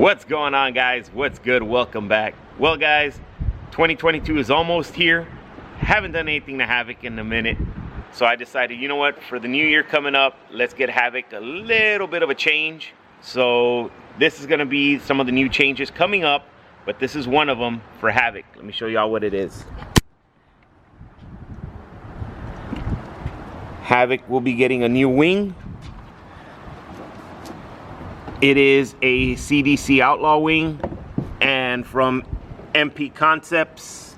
What's going on, guys? What's good? Welcome back. Well, guys, 2022 is almost here. Haven't done anything to Havok in a minute, so I decided, you know what, for the new year coming up, let's get Havok a little bit of a change. So this is going to be some of the new changes coming up, but this is one of them for Havok. Let me show y'all what it is. Havok will be getting a new wing. It is a CDC Outlaw wing, and from MP Concepts,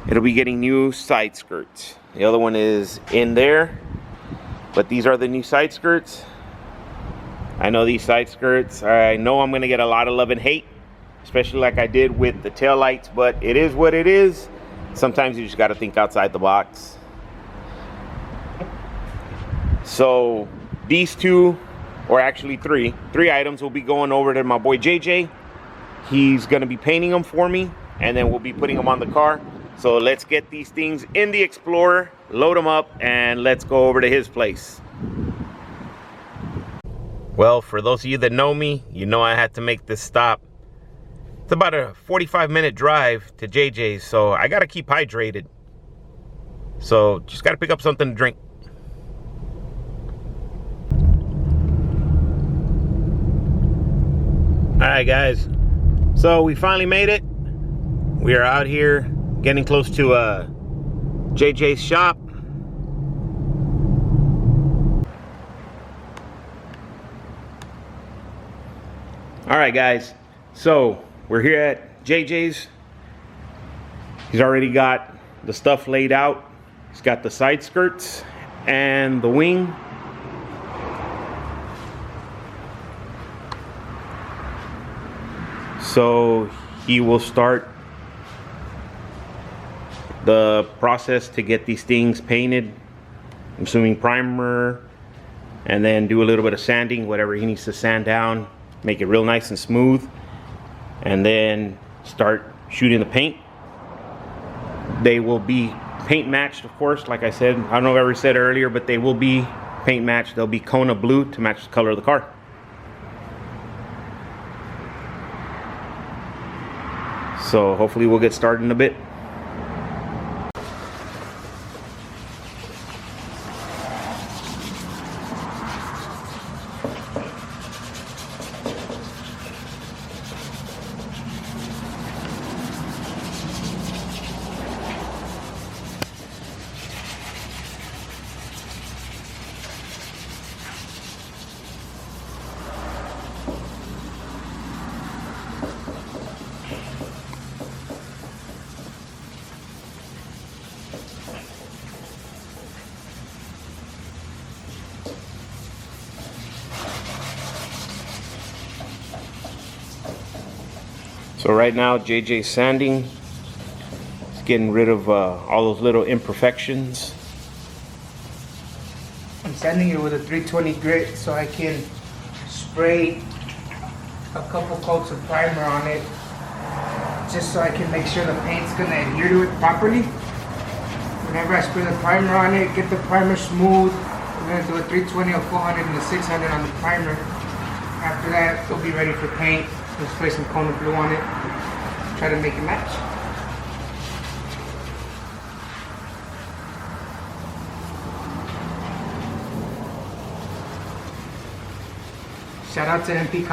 it'll be getting new side skirts. The other one is in there, but these are the new side skirts. I know these side skirts, I know I'm gonna get a lot of love and hate, especially like I did with the tail lights, but it is what it is. Sometimes you just gotta think outside the box. So these two, or actually three items, will be going over to my boy JJ. He's gonna be painting them for me, and then we'll be putting them on the car. So let's get these things in the Explorer, load them up, and let's go over to his place. Well, for those of you that know me, you know I had to make this stop. It's about a 45-minute drive to JJ's, so I gotta keep hydrated. So just gotta pick up something to drink. Alright, guys, so we finally made it. We are out here getting close to JJ's shop. Alright, guys, so we're here at JJ's. He's already got the stuff laid out. He's got the side skirts and the wing. So he will start the process to get these things painted. I'm assuming primer, and then do a little bit of sanding, whatever he needs to sand down, make it real nice and smooth, and then start shooting the paint. They will be paint matched, of course, like I said. I don't know if I ever said earlier, but they will be paint matched. They'll be Kona blue to match the color of the car. So hopefully we'll get started in a bit. So right now, JJ's sanding. He's getting rid of all those little imperfections. I'm sanding it with a 320 grit so I can spray a couple coats of primer on it, just so I can make sure the paint's gonna adhere to it properly. Whenever I spray the primer on it, get the primer smooth. I'm gonna do a 320, a 400, and a 600 on the primer. After that, it'll be ready for paint. Let's spray some Kona blue on it. Try to make it match. Shout out to MP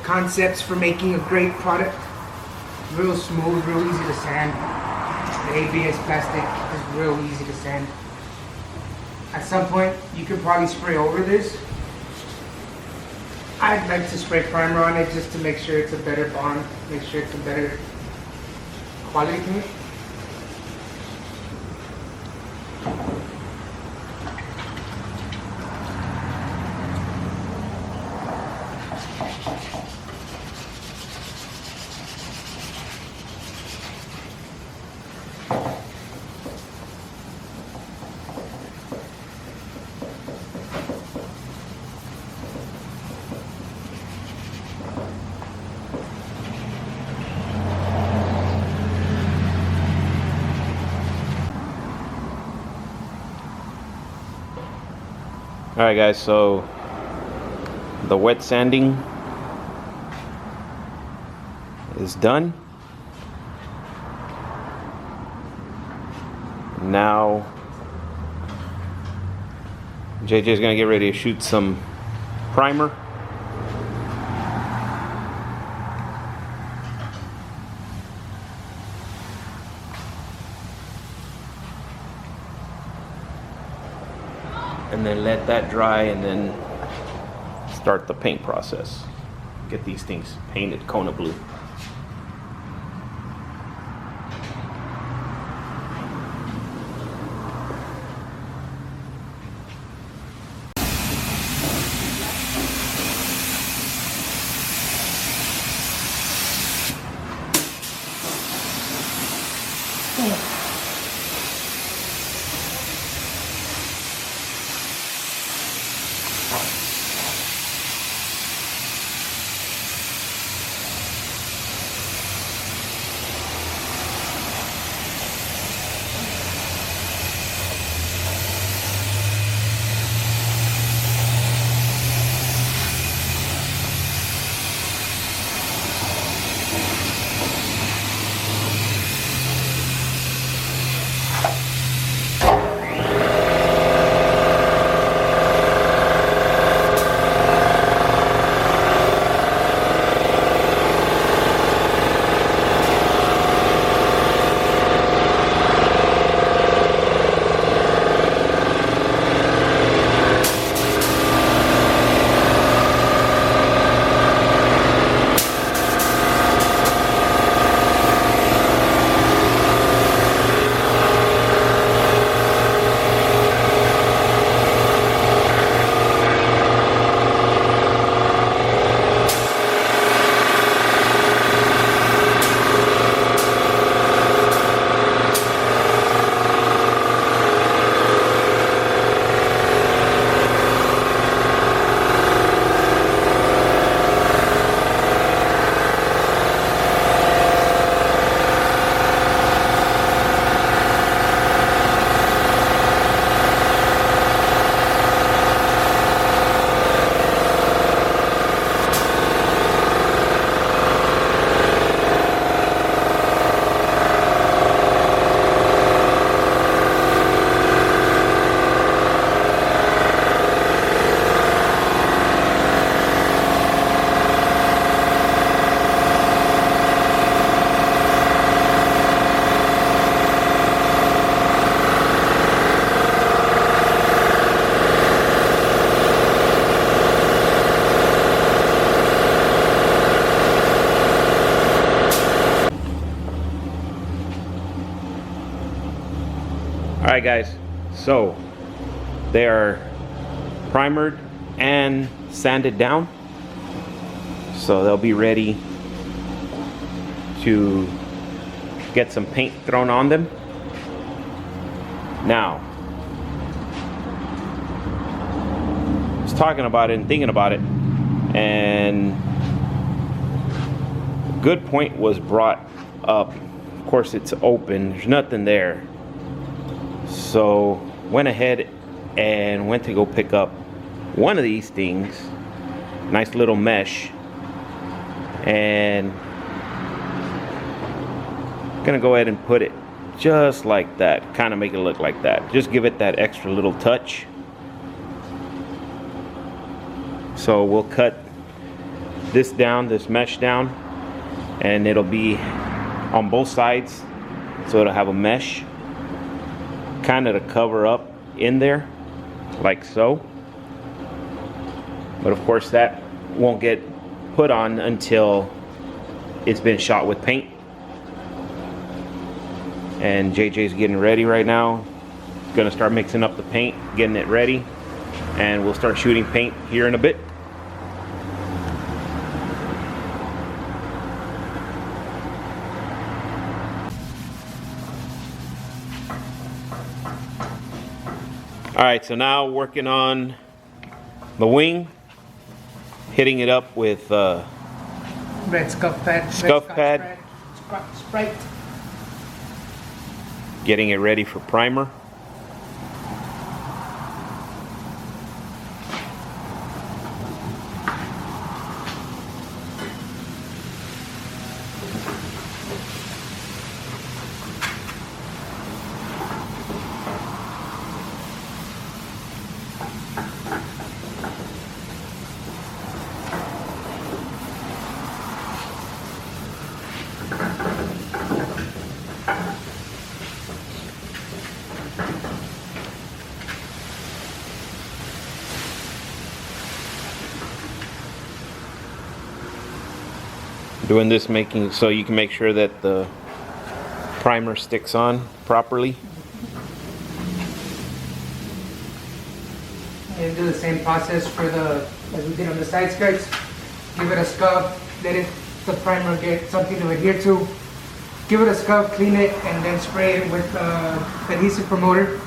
Concepts for making a great product. Real smooth, real easy to sand. The ABS plastic is real easy to sand. At some point, you can probably spray over this. I'd like to spray primer on it just to make sure it's a better bond, make sure it's a better quality paint. Alright guys, so the wet sanding is done. Now JJ's gonna get ready to shoot some primer. And then let that dry and then start the paint process. Get these things painted Kona blue. Alright guys, so they are primered and sanded down, so they'll be ready to get some paint thrown on them. Now, I was talking about it and thinking about it, and a good point was brought up. Of course it's open, there's nothing there. So went ahead and went to go pick up one of these things, nice little mesh, and gonna go ahead and put it just like that, kind of make it look like that, just give it that extra little touch. So we'll cut this down, this mesh down, and it'll be on both sides, so it'll have a mesh kind of to cover up in there, like so. But of course that won't get put on until it's been shot with paint. And JJ's getting ready right now. Gonna start mixing up the paint, getting it ready, and we'll start shooting paint here in a bit. Alright, so now working on the wing, hitting it up with Red scuff pad. Scuff pad. Sprite. Getting it ready for primer. Doing this making so you can make sure that the primer sticks on properly. And do the same process for the as we did on the side skirts. Give it a scrub, let the primer get something to adhere to. Give it a scrub, clean it, and then spray it with adhesive promoter.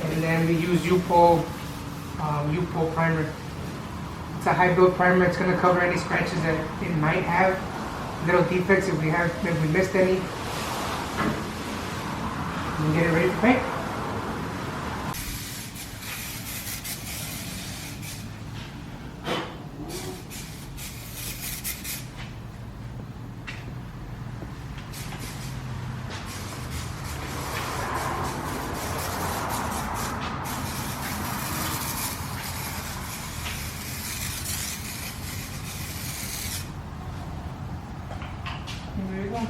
And then we use U-Pol primer. It's a high build primer. It's going to cover any scratches that it might have, little defects if we missed any. And get it ready for paint. There you go.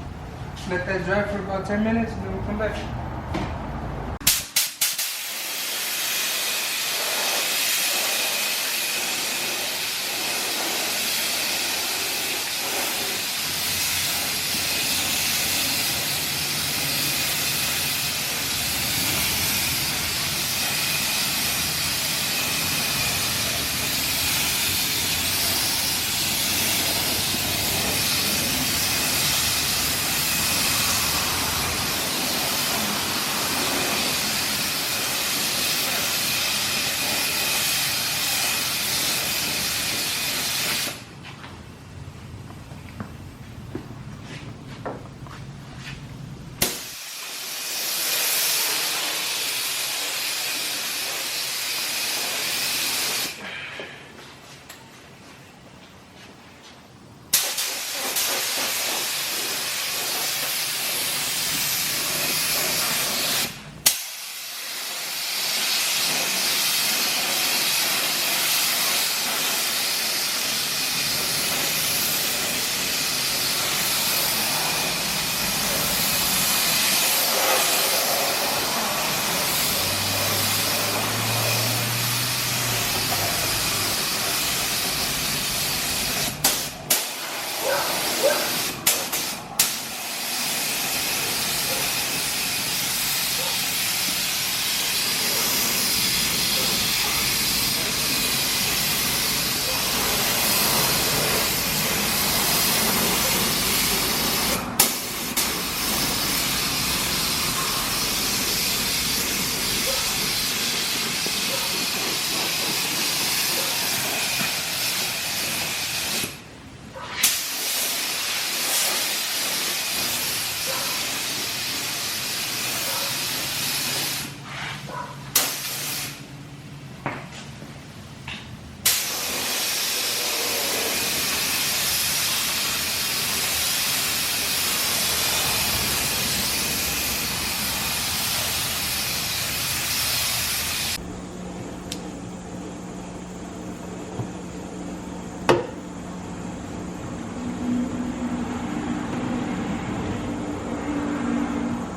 Let that dry for about 10 minutes and then we'll come back.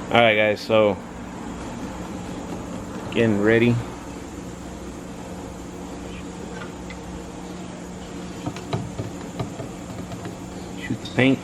Alright guys, so getting ready. Shoot the paint.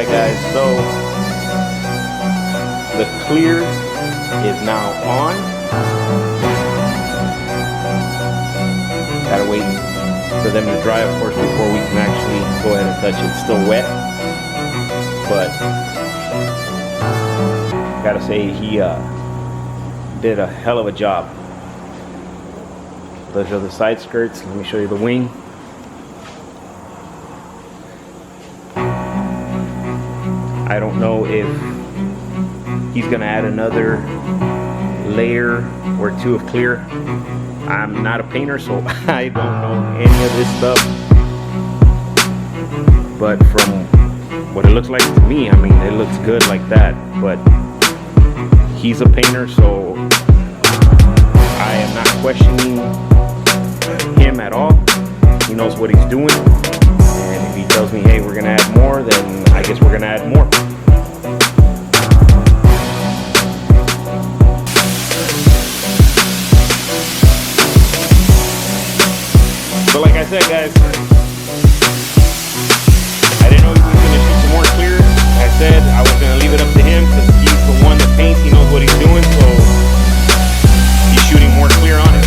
Alright guys, so the clear is now on. Gotta wait for them to dry, of course, before we can actually go ahead and touch it. It's still wet, but gotta say he did a hell of a job. Those are the side skirts. Let me show you the wing. I don't know if he's gonna add another layer or two of clear. I'm not a painter, so I don't know any of this stuff. But from what it looks like to me, I mean, it looks good like that. But he's a painter, so I am not questioning him at all. He knows what he's doing. And if he tells me, hey, we're gonna add more, then I guess we're gonna add more. But like I said, guys, I didn't know he was gonna shoot some more clear. I said I was gonna leave it up to him because he's the one that paints. He knows what he's doing, so he's shooting more clear on it.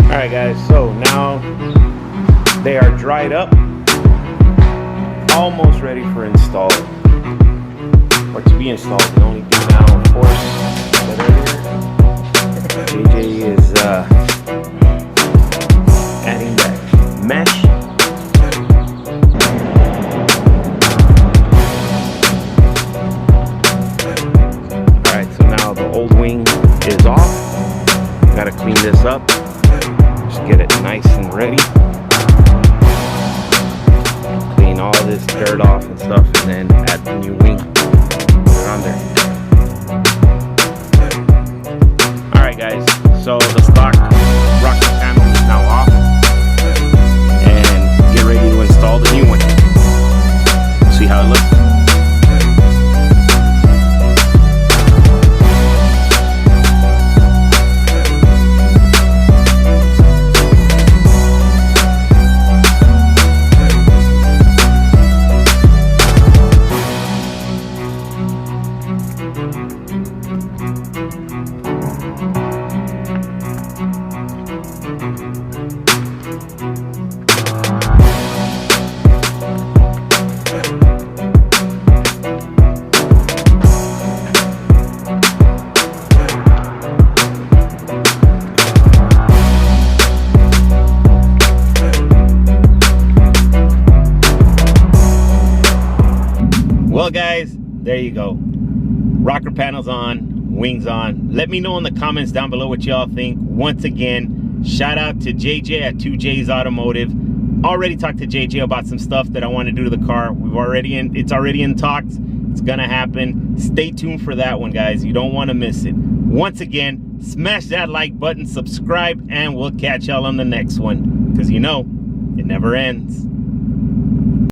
Alright guys, so now they are dried up, almost ready for install, or to be installed. The only thing now, of course, JJ is adding that mesh. Alright, so now the old wing is off. Gotta clean this up. Just get it nice and ready. Clean all this dirt off and stuff, and then add the new wing. Put it on there. Alright guys, so the stock rocker panel is now off. And get ready to install the new one. See how it looks. Well guys, there you go. Rocker panels on, wings on. Let me know in the comments down below what y'all think. Once again, shout out to JJ at 2J's Automotive. Already talked to JJ about some stuff that I want to do to the car. It's already in talks. It's gonna happen. Stay tuned for that one, guys. You don't want to miss it. Once again, smash that like button, subscribe, and we'll catch y'all on the next one. Because you know, it never ends.